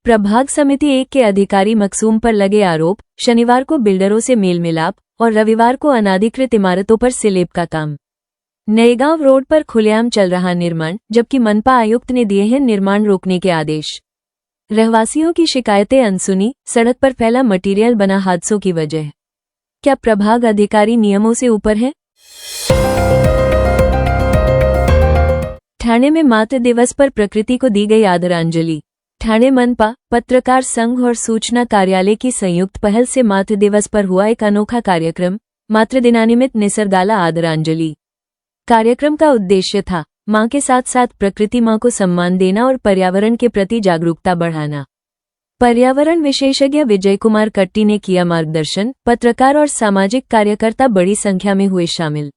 प्रभाग समिति 1 के अधिकारी मकसूम पर लगे आरोप, शनिवार को बिल्डरों से मेल मिलाप और रविवार को अनाधिकृत इमारतों पर स्लैब का काम। नएगांव रोड पर खुलेआम चल रहा निर्माण, जबकि मनपा आयुक्त ने दिए हैं निर्माण रोकने के आदेश। रहवासियों की शिकायतें अनसुनी, सड़क पर फैला मटीरियल बना हादसों की वजह। क्या प्रभाग अधिकारी नियमों से ऊपर है? ठाणे में मातृ दिवस पर प्रकृति को दी गई आदरांजलि। ठाणे मनपा, पत्रकार संघ और सूचना कार्यालय की संयुक्त पहल से मातृ दिवस पर हुआ एक अनोखा कार्यक्रम, मातृ दिनानिमित्त निसर्गाला आदरांजलि। कार्यक्रम का उद्देश्य था मां के साथ साथ प्रकृति मां को सम्मान देना और पर्यावरण के प्रति जागरूकता बढ़ाना। पर्यावरण विशेषज्ञ विजय कुमार कट्टी ने किया मार्गदर्शन। पत्रकार और सामाजिक कार्यकर्ता बड़ी संख्या में हुए शामिल।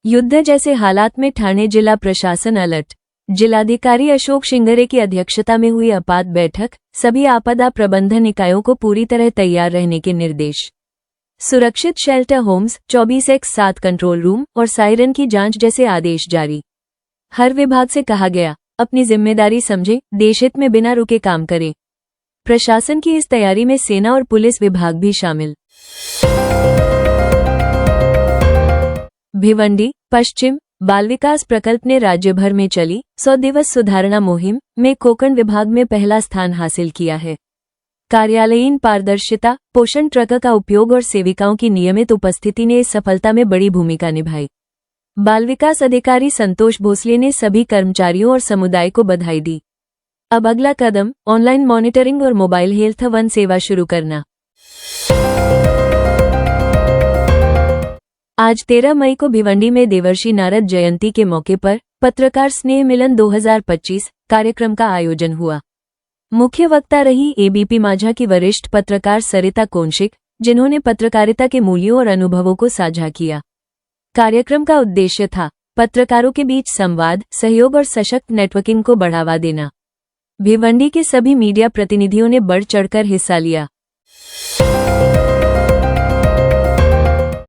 युद्ध जैसे हालात में ठाणे जिला प्रशासन अलर्ट। जिलाधिकारी अशोक शिंगरे की अध्यक्षता में हुई आपात बैठक, सभी आपदा प्रबंधन इकाइयों को पूरी तरह तैयार रहने के निर्देश। सुरक्षित shelter homes, 24x7 control room और सायरन की जांच जैसे आदेश जारी। हर विभाग से कहा गया, अपनी जिम्मेदारी समझे, देशहित में बिना रुके काम करें। प्रशासन की इस तैयारी में सेना और पुलिस विभाग भी शामिल। भिवंडी पश्चिम बाल विकास प्रकल्प ने राज्य भर में चली 100 दिवस सुधारणा मुहिम में कोकण विभाग में पहला स्थान हासिल किया है। कार्यालयीन पारदर्शिता, पोषण ट्रक का उपयोग और सेविकाओं की नियमित उपस्थिति ने इस सफलता में बड़ी भूमिका निभाई। बाल विकास अधिकारी संतोष भोसले ने सभी कर्मचारियों और समुदाय को बधाई दी। अब अगला कदम ऑनलाइन मॉनिटरिंग और मोबाइल हेल्थ वन सेवा शुरू करना। आज 13 मई को भिवंडी में देवर्षि नारद जयंती के मौके पर पत्रकार स्नेह मिलन 2025 कार्यक्रम का आयोजन हुआ। मुख्य वक्ता रही एबीपी माझा की वरिष्ठ पत्रकार सरिता कौशिक, जिन्होंने पत्रकारिता के मूल्यों और अनुभवों को साझा किया। कार्यक्रम का उद्देश्य था पत्रकारों के बीच संवाद, सहयोग और सशक्त नेटवर्किंग को बढ़ावा देना। भिवंडी के सभी मीडिया प्रतिनिधियों ने बढ़ चढ़कर हिस्सा लिया।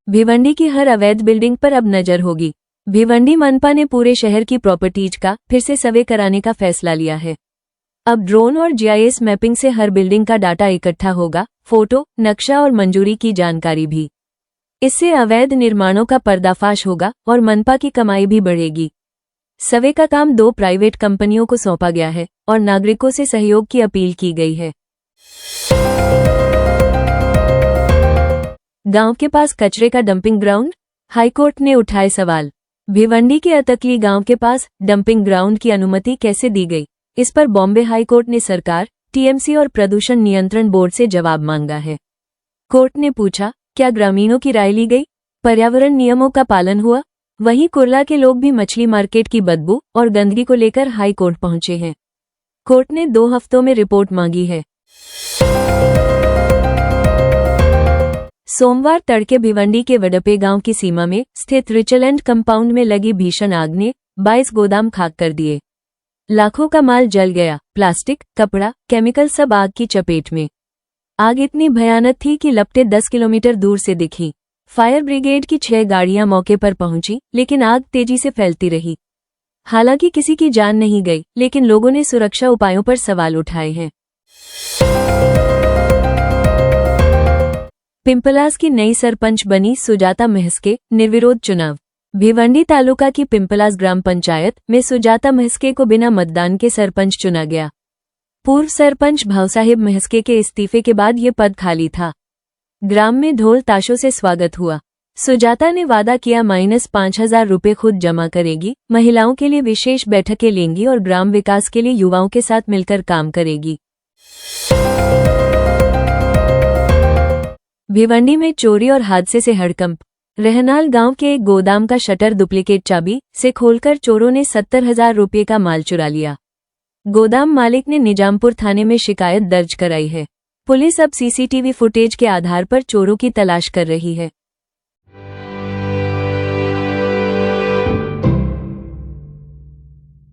भिवंडी की हर अवैध बिल्डिंग पर अब नजर होगी। भिवंडी मनपा ने पूरे शहर की प्रॉपर्टीज का फिर से सर्वे कराने का फैसला लिया है। अब ड्रोन और जीआईएस मैपिंग से हर बिल्डिंग का डाटा इकट्ठा होगा, फोटो, नक्शा और मंजूरी की जानकारी भी। इससे अवैध निर्माणों का पर्दाफाश होगा और मनपा की कमाई भी बढ़ेगी। सर्वे का काम 2 प्राइवेट कंपनियों को सौंपा गया है और नागरिकों से सहयोग की अपील की गई है। गांव के पास कचरे का डंपिंग ग्राउंड, हाईकोर्ट ने उठाए सवाल। भिवंडी के अतकली गांव के पास डंपिंग ग्राउंड की अनुमति कैसे दी गई? इस पर बॉम्बे हाईकोर्ट ने सरकार, टीएमसी और प्रदूषण नियंत्रण बोर्ड से जवाब मांगा है। कोर्ट ने पूछा, क्या ग्रामीणों की राय ली गई? पर्यावरण नियमों का पालन हुआ? वहीं कुर्ला के लोग भी मछली मार्केट की बदबू और गंदगी को लेकर हाईकोर्ट पहुंचे हैं। कोर्ट ने 2 हफ्तों में रिपोर्ट मांगी है। सोमवार तड़के भिवंडी के वडपे गांव की सीमा में स्थित रिचलैंड कंपाउंड में लगी भीषण आग ने 22 गोदाम खाक कर दिए। लाखों का माल जल गया, प्लास्टिक, कपड़ा, केमिकल सब आग की चपेट में। आग इतनी भयानक थी कि लपटें 10 किलोमीटर दूर से दिखी। फायर ब्रिगेड की 6 गाड़ियां मौके पर पहुंची, लेकिन आग तेजी से फैलती रही। हालांकि किसी की जान नहीं गई, लेकिन लोगों ने सुरक्षा उपायों पर सवाल उठाए हैं। पिंपलास की नई सरपंच बनी सुजाता महस्के, निर्विरोध चुनाव। भिवंडी तालुका की पिंपलास ग्राम पंचायत में सुजाता महस्के को बिना मतदान के सरपंच चुना गया। पूर्व सरपंच भावसाहेब महस्के के इस्तीफे के बाद ये पद खाली था। ग्राम में ढोल ताशों से स्वागत हुआ। सुजाता ने वादा किया -5,000 रुपये खुद जमा करेगी, महिलाओं के लिए विशेष बैठकें लेंगी और ग्राम विकास के लिए युवाओं के साथ मिलकर काम करेगी। भिवंडी में चोरी और हादसे से हड़कंप। रहनाल गांव के एक गोदाम का शटर डुप्लीकेट चाबी से खोलकर चोरों ने 70,000 रुपये का माल चुरा लिया। गोदाम मालिक ने निजामपुर थाने में शिकायत दर्ज कराई है। पुलिस अब सीसीटीवी फुटेज के आधार पर चोरों की तलाश कर रही है।